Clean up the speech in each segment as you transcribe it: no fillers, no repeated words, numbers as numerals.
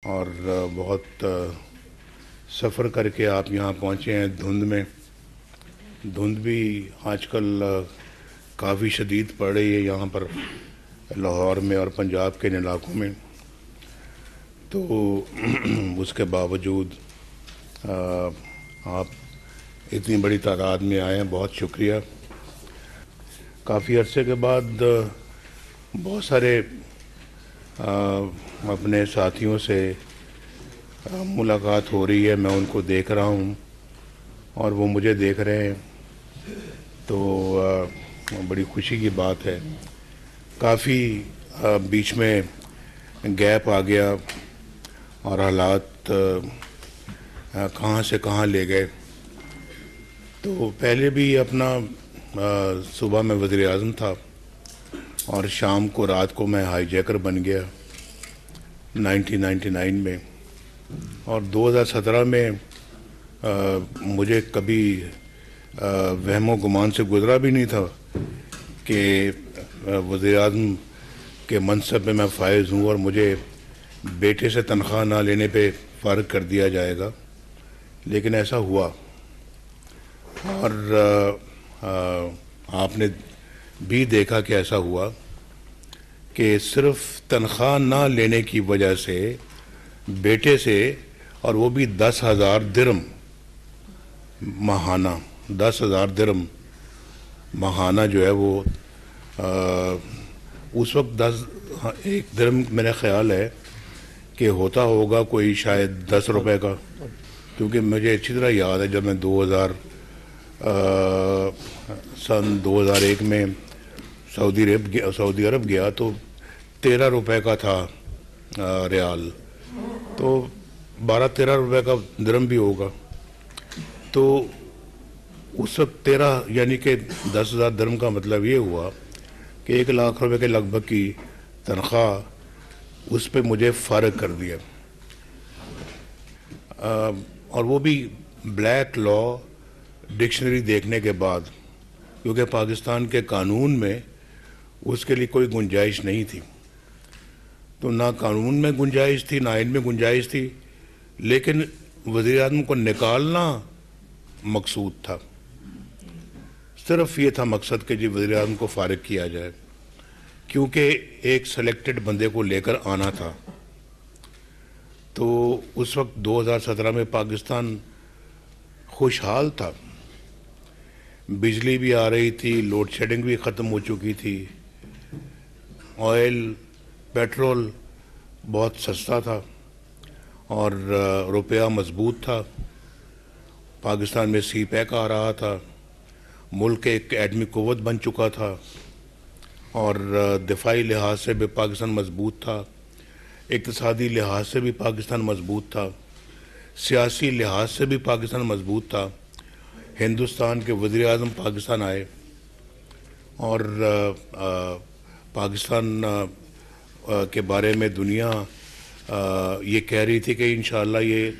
और बहुत सफ़र करके आप यहाँ पहुँचे हैं धुंध में। धुंध भी आजकल काफ़ी शदीद पड़ रही है यहाँ पर लाहौर में और पंजाब के इन इलाकों में। तो उसके बावजूद आप इतनी बड़ी तादाद में आए हैं, बहुत शुक्रिया। काफ़ी अरसे के बाद बहुत सारे अपने साथियों से मुलाकात हो रही है, मैं उनको देख रहा हूँ और वो मुझे देख रहे हैं, तो बड़ी खुशी की बात है। काफ़ी बीच में गैप आ गया और हालात कहाँ से कहाँ ले गए। तो पहले भी अपना सुबह में वज़ीर-ए-आज़म था और शाम को रात को मैं हाईजैकर बन गया 1999 में। और 2017 में मुझे कभी वहमो गुमान से गुज़रा भी नहीं था कि वज़ीर-ए-आज़म के मनसब में मैं फ़ाइज़ हूँ और मुझे बेटे से तनख्वाह ना लेने पे फ़ारिग कर दिया जाएगा, लेकिन ऐसा हुआ। और आपने भी देखा कि ऐसा हुआ कि सिर्फ तनख्वाह ना लेने की वजह से बेटे से, और वो भी 10,000 दिरहम माहाना, 10,000 दिरहम माहाना जो है वो उस वक्त एक दिरहम मेरा ख्याल है कि होता होगा कोई शायद 10 रुपए का, क्योंकि मुझे अच्छी तरह याद है जब मैं सन 2001 में सऊदी अरब गया तो 13 रुपए का था रियाल, तो 12-13 रुपए का दिरहम भी होगा। तो उस वक्त 13 यानी कि 10,000 दिरहम का मतलब ये हुआ कि 1 लाख रुपए के लगभग की तनख्वाह उस पे मुझे फ़ारिग कर दिया। और वो भी ब्लैक लॉ डिक्शनरी देखने के बाद, क्योंकि पाकिस्तान के कानून में उसके लिए कोई गुंजाइश नहीं थी। तो ना कानून में गुंजाइश थी, ना आइन में गुंजाइश थी, लेकिन वज़ीर-ए-आज़म को निकालना मकसूद था। सिर्फ ये था मकसद कि जी वज़ीर-ए-आज़म को फ़ारिग किया जाए, क्योंकि एक सेलेक्टेड बंदे को लेकर आना था। तो उस वक्त 2017 में पाकिस्तान खुशहाल था, बिजली भी आ रही थी, लोड शेडिंग भी ख़त्म हो चुकी थी, ऑयल पेट्रोल बहुत सस्ता था और रुपया मजबूत था। पाकिस्तान में सी पैक आ रहा था, मुल्क एक एटमी क़ुव्वत बन चुका था और दिफाई लिहाज से भी पाकिस्तान मजबूत था, इक़्तिसादी लिहाज से भी पाकिस्तान मजबूत था, सियासी लिहाज से भी पाकिस्तान मजबूत था। हिंदुस्तान के वज़ीर-ए-आज़म पाकिस्तान आए और पाकिस्तान के बारे में दुनिया ये कह रही थी कि इंशाअल्लाह ये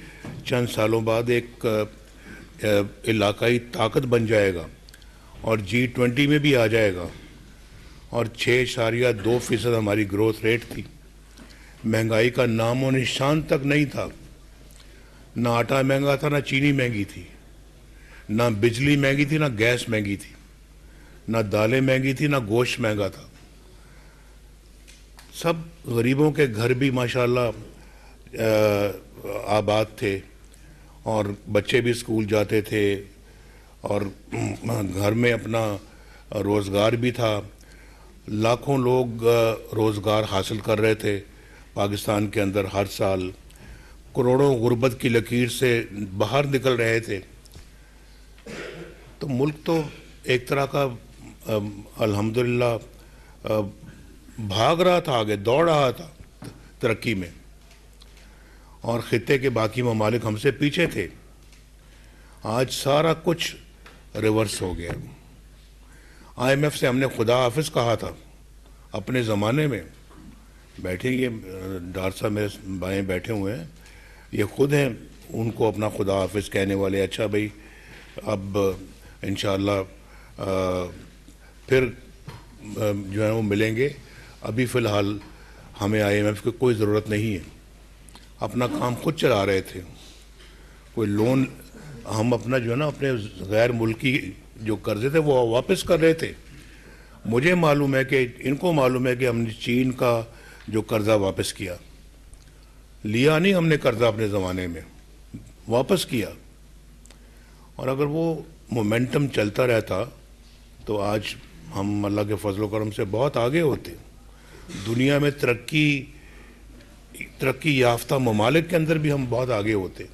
चंद सालों बाद एक इलाकाई ताकत बन जाएगा और G20 में भी आ जाएगा। और 6.2% हमारी ग्रोथ रेट थी। महंगाई का नामो निशान तक नहीं था, ना आटा महंगा था, ना चीनी महंगी थी, ना बिजली महंगी थी, ना गैस महंगी थी, ना दालें महंगी थी, ना गोश्त महंगा था। सब गरीबों के घर भी माशाल्लाह आबाद थे और बच्चे भी स्कूल जाते थे और घर में अपना रोज़गार भी था। लाखों लोग रोज़गार हासिल कर रहे थे पाकिस्तान के अंदर हर साल, करोड़ों गुर्बत की लकीर से बाहर निकल रहे थे। तो मुल्क तो एक तरह का अल्हम्दुलिल्लाह भाग रहा था, आगे दौड़ रहा था तरक्की में, और ख़ित्ते के बाकी ममालिक हमसे पीछे थे। आज सारा कुछ रिवर्स हो गया। IMF से हमने खुदा हाफिज़ कहा था अपने ज़माने में। बैठे ये डॉक्टर साहब मेरे बाएं बैठे हुए हैं, ये खुद हैं उनको अपना खुदा हाफिज़ कहने वाले। अच्छा भाई, अब इंशाअल्लाह फिर जो है वो मिलेंगे, अभी फ़िलहाल हमें IMF की कोई ज़रूरत नहीं है। अपना काम खुद चला रहे थे, कोई लोन हम अपना जो है ना अपने गैर मुल्की जो कर्जे थे वो वापस कर रहे थे। मुझे मालूम है कि इनको मालूम है कि हमने चीन का जो कर्जा वापस किया, लिया नहीं हमने कर्जा अपने ज़माने में, वापस किया। और अगर वो मोमेंटम चलता रहता तो आज हम अल्लाह के फजल करम से बहुत आगे होते। दुनिया में तरक्की याफ्ता ममालिक के अंदर भी हम बहुत आगे होते।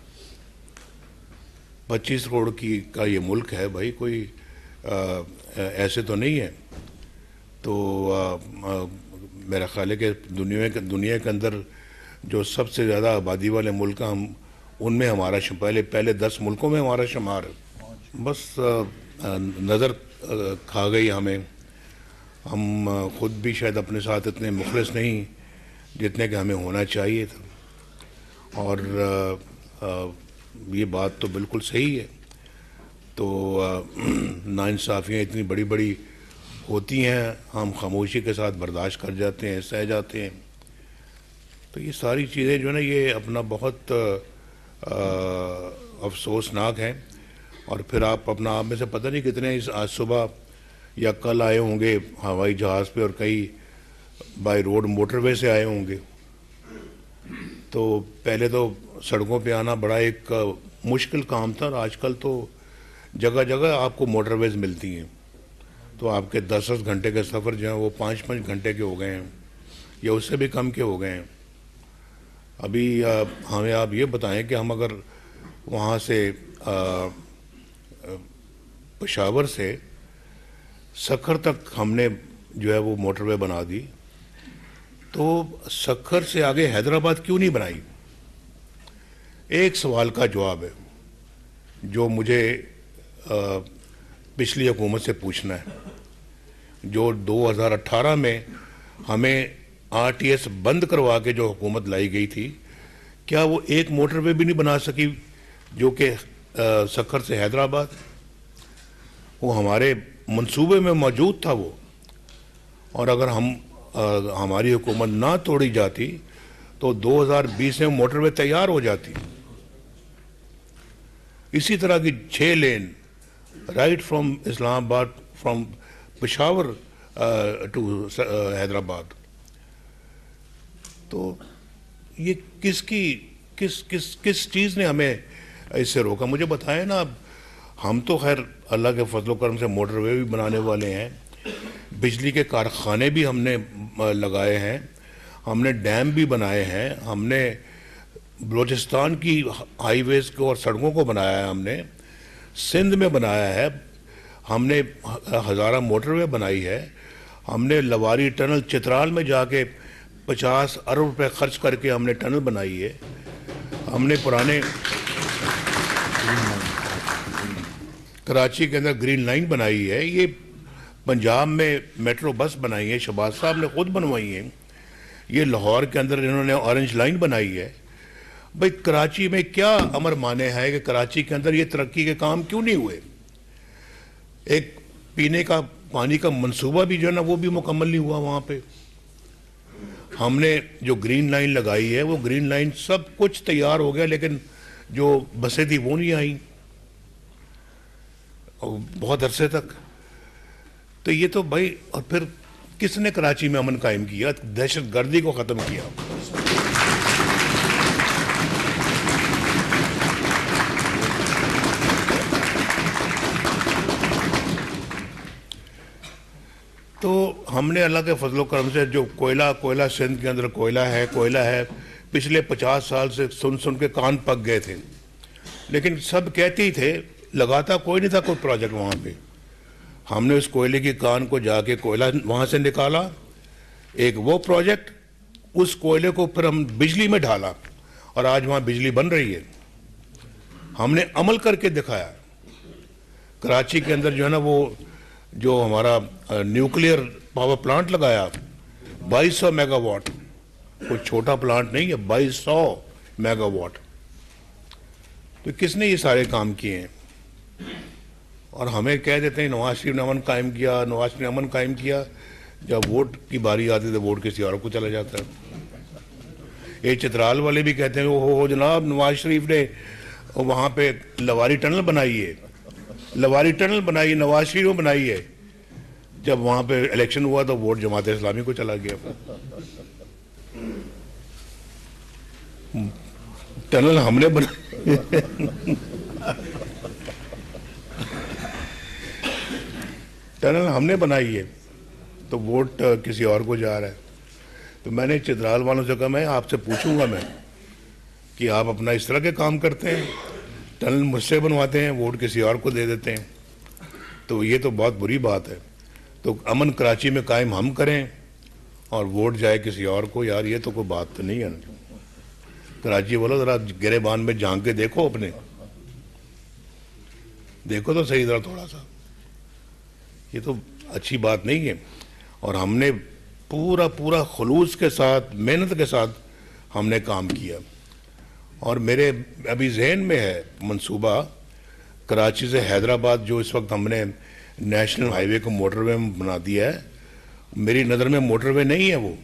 25 करोड़ का ये मुल्क है भाई, कोई ऐसे तो नहीं है। तो मेरा ख्याल है कि दुनिया के अंदर जो सबसे ज़्यादा आबादी वाले मुल्क हम उनमें हमारा पहले 10 मुल्कों में हमारा शुमार है। बस नज़र खा गई हमें। हम ख़ुद भी शायद अपने साथ इतने मुखलिस नहीं जितने कि हमें होना चाहिए था। और ये बात तो बिल्कुल सही है। तो नाइंसाफ़ियाँ इतनी बड़ी बड़ी होती हैं, हम खामोशी के साथ बर्दाश्त कर जाते हैं, सह जाते हैं। तो ये सारी चीज़ें जो है ना ये अपना बहुत अफसोसनाक हैं। और फिर आप में से पता नहीं कितने आज सुबह या कल आए होंगे हवाई जहाज़ पे, और कई बाय रोड मोटरवे से आए होंगे। तो पहले तो सड़कों पे आना बड़ा एक मुश्किल काम था, और आजकल तो जगह जगह आपको मोटरवेज मिलती हैं। तो आपके 10-10 घंटे के सफ़र जो हैं वो 5-5 घंटे के हो गए हैं, या उससे भी कम के हो गए हैं। अभी हमें आप ये बताएं कि हम अगर वहाँ से पेशावर से सखर तक हमने जो है वो मोटरवे बना दी, तो सखर से आगे हैदराबाद क्यों नहीं बनाई? एक सवाल का जवाब है जो मुझे पिछली हुकूमत से पूछना है। जो 2018 में हमें आरटीएस बंद करवा के जो हुकूमत लाई गई थी, क्या वो एक मोटरवे भी नहीं बना सकी जो कि सखर से हैदराबाद? वो हमारे मंसूबे में मौजूद था वो। और अगर हमारी हुकूमत ना तोड़ी जाती तो 2020 में मोटरवे तैयार हो जाती। इसी तरह की 6 lane right from Islamabad, from Peshawar to Hyderabad. तो ये किस चीज़ ने हमें इससे रोका? मुझे बताएं ना। हम तो खैर अल्लाह के फजल करम से मोटरवे भी बनाने वाले हैं, बिजली के कारखाने भी हमने लगाए हैं, हमने डैम भी बनाए हैं, हमने बलूचिस्तान की हाईवेज़ को और सड़कों को बनाया है, हमने सिंध में बनाया है, हमने हज़ारा मोटरवे बनाई है, हमने लवारी टनल चित्राल में जाके 50 अरब रुपए खर्च करके हमने टनल बनाई है, हमने पुराने कराची के अंदर ग्रीन लाइन बनाई है, ये पंजाब में मेट्रो बस बनाई है, शहबाज साहब ने खुद बनवाई है, ये लाहौर के अंदर इन्होंने ऑरेंज लाइन बनाई है। भाई कराची में क्या अमर माने है कि कराची के अंदर ये तरक्की के काम क्यों नहीं हुए? एक पीने का पानी का मंसूबा भी जो है ना वो भी मुकम्मल नहीं हुआ वहाँ पे। हमने जो ग्रीन लाइन लगाई है वो ग्रीन लाइन सब कुछ तैयार हो गया, लेकिन जो बसें थी वो नहीं आई बहुत अरसे तक। तो ये तो भाई, और फिर किसने कराची में अमन कायम किया? दहशत गर्दी को ख़त्म किया। तो हमने अल्लाह के फजलो करम से जो कोयला सिंध के अंदर कोयला है, पिछले 50 साल से सुन के कान पक गए थे, लेकिन सब कहते ही थे, लगाता कोई नहीं था कोई प्रोजेक्ट वहाँ पे। हमने उस कोयले की कान को जाके कोयला वहाँ से निकाला, एक वो प्रोजेक्ट, उस कोयले को फिर हम बिजली में ढाला और आज वहाँ बिजली बन रही है। हमने अमल करके दिखाया। कराची के अंदर जो है ना वो जो हमारा न्यूक्लियर पावर प्लांट लगाया 2200 मेगावाट, कोई छोटा प्लांट नहीं है, 2200 मेगावाट। तो किसने ये सारे काम किए हैं? और हमें कह देते हैं नवाज शरीफ ने अमन कायम किया, नवाज शरीफ ने अमन कायम किया। जब वोट की बारी आती है तो वोट किसी और को चला जाता है। ये चित्राल वाले भी कहते हैं हो जनाब, नवाज शरीफ ने वहाँ पे लवारी टनल बनाई है, लवारी टनल बनाई, नवाज शरीफ ने बनाई है। जब वहाँ पे इलेक्शन हुआ तो वोट जमात इस्लामी को चला गया। टनल हमने बनाई टनल हमने बनाई है, तो वोट किसी और को जा रहा है। तो मैंने चित्राल वालों से कहा, मैं आपसे पूछूंगा मैं कि आप अपना इस तरह के काम करते हैं, टनल मुझसे बनवाते हैं, वोट किसी और को दे देते हैं, तो ये तो बहुत बुरी बात है। तो अमन कराची में कायम हम करें और वोट जाए किसी और को, यार ये तो कोई बात तो नहीं है। कराची वालों ज़रा गिरेबान में झांक के देखो, अपने देखो तो सही ज़रा थोड़ा सा, ये तो अच्छी बात नहीं है। और हमने पूरा पूरा खुलूस के साथ, मेहनत के साथ हमने काम किया। और मेरे अभी जहन में है मंसूबा, कराची से हैदराबाद जो इस वक्त हमने नेशनल हाईवे को मोटरवे में बना दिया है, मेरी नज़र में मोटरवे नहीं है वो।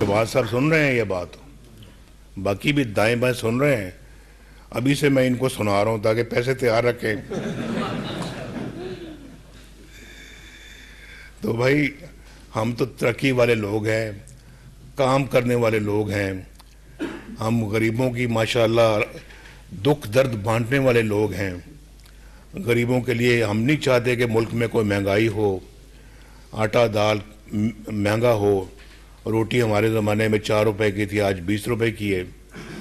शहबाज साहब सुन रहे हैं ये बात, बाकी भी दाएं बाएं सुन रहे हैं, अभी से मैं इनको सुना रहा हूँ ताकि पैसे तैयार रखें। तो भाई हम तो तरक्की वाले लोग हैं, काम करने वाले लोग हैं, हम गरीबों की माशाल्लाह दुख दर्द बांटने वाले लोग हैं। गरीबों के लिए हम नहीं चाहते कि मुल्क में कोई महंगाई हो, आटा दाल महंगा हो। रोटी हमारे ज़माने में 4 रुपए की थी, आज 20 रुपए की है।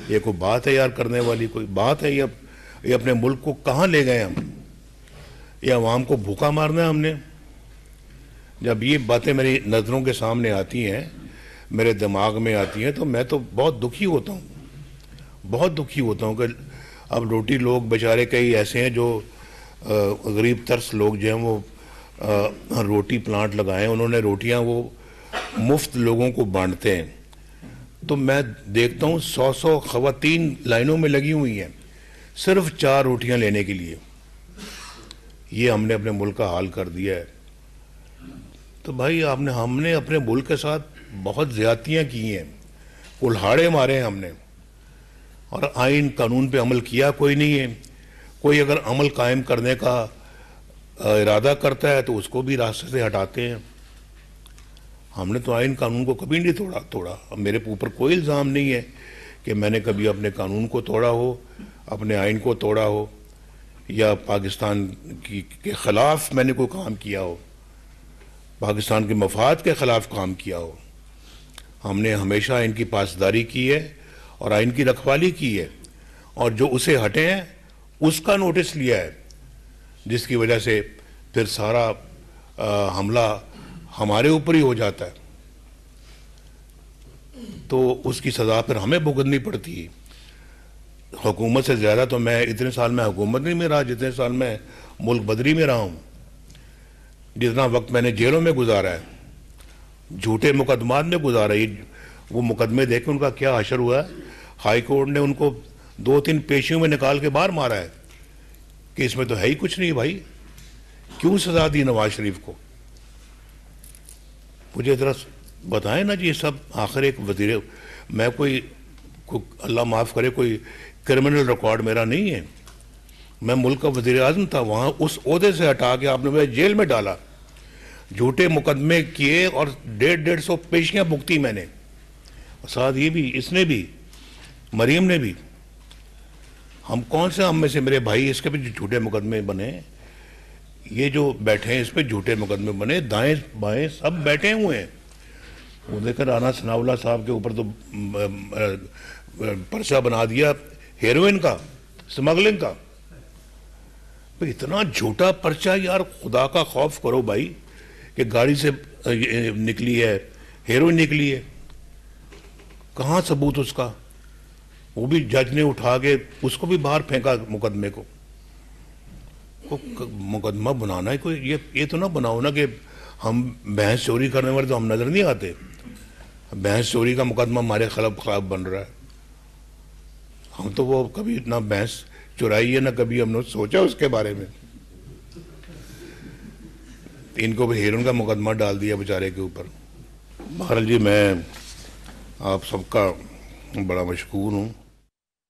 ये कोई बात है यार करने वाली, कोई बात है? ये अपने मुल्क को कहाँ ले गए हम? ये अवाम को भूखा मारना है हमने। जब ये बातें मेरी नज़रों के सामने आती हैं, मेरे दिमाग में आती हैं, तो मैं तो बहुत दुखी होता हूँ, बहुत दुखी होता हूँ कि अब रोटी लोग बेचारे कई ऐसे हैं जो गरीब तरस लोग जो हैं वो रोटी प्लांट लगाए, उन्होंने रोटियां वो मुफ्त लोगों को बांटते हैं। तो मैं देखता हूँ 100-100 ख़वातीन लाइनों में लगी हुई हैं सिर्फ 4 रोटियां लेने के लिए। ये हमने अपने मुल्क का हाल कर दिया है। तो भाई हमने अपने मुल्क के साथ बहुत ज़्यादतियाँ की हैं, कुल्हाड़े मारे हैं हमने, और आइन कानून पे अमल किया कोई नहीं है। कोई अगर अमल कायम करने का इरादा करता है तो उसको भी रास्ते से हटाते हैं। हमने तो आइन कानून को कभी नहीं तोड़ा। अब मेरे ऊपर कोई इल्ज़ाम नहीं है कि मैंने कभी अपने कानून को तोड़ा हो, अपने आइन को तोड़ा हो, या पाकिस्तान के ख़िलाफ़ मैंने कोई काम किया हो, पाकिस्तान के मफाद के ख़िलाफ़ काम किया हो। हमने हमेशा इनकी पासदारी की है और आइन की रखवाली की है, और जो उसे हटे हैं उसका नोटिस लिया है, जिसकी वजह से फिर सारा हमला हमारे ऊपर ही हो जाता है, तो उसकी सज़ा फिर हमें भुगतनी पड़ती है। हुकूमत से ज़्यादा तो मैं इतने साल में हुकूमत नहीं में रहा जितने साल मैं मुल्क बदरी में रहा हूँ। जितना वक्त मैंने जेलों में गुजारा है, झूठे मुकदमात में गुजारा है, वो मुकदमे देख के उनका क्या हशर हुआ है। हाई कोर्ट ने उनको 2-3 पेशियों में निकाल के बाहर मारा है कि इसमें तो है ही कुछ नहीं भाई, क्यों सजा दी नवाज शरीफ को? मुझे ज़रा बताएं ना जी। ये सब आखिर एक वज़ीर, मैं कोई अल्लाह माफ़ करे कोई क्रिमिनल रिकॉर्ड मेरा नहीं है, मैं मुल्क का वज़ीर आज़म था, वहाँ उस ओहदे से हटा के आपने मुझे जेल में डाला, झूठे मुकदमे किए और 150-150 पेशियाँ भुगती मैंने, साथ ये भी, इसने भी, मरीम ने भी। हम कौन से, हम में से मेरे भाई इसके भी झूठे मुकदमे बने, ये जो बैठे हैं इस पे झूठे मुकदमे बने, दाएं बाएं सब बैठे हुए हैं। वो देखकर राना सनाउल्लाह साहब के ऊपर तो पर्चा बना दिया हेरोइन का, स्मगलिंग का। तो इतना झूठा पर्चा यार, खुदा का खौफ करो भाई, कि गाड़ी से निकली है, हेरोइन निकली है, कहाँ सबूत उसका? वो भी जज ने उठा के उसको भी बाहर फेंका मुकदमे को। मुकदमा बनाना है कोई, ये तो ना बनाओ ना कि हम भैंस चोरी करने वाले तो हम नजर नहीं आते, भैंस चोरी का मुकदमा हमारे खिलाफ बन रहा है। हम तो वो कभी ना भैंस चुराई है ना कभी हमने सोचा उसके बारे में। इनको भी हेरोइन का मुकदमा डाल दिया बेचारे के ऊपर। बहरहाल जी, मैं आप सबका बड़ा मशकूर हूँ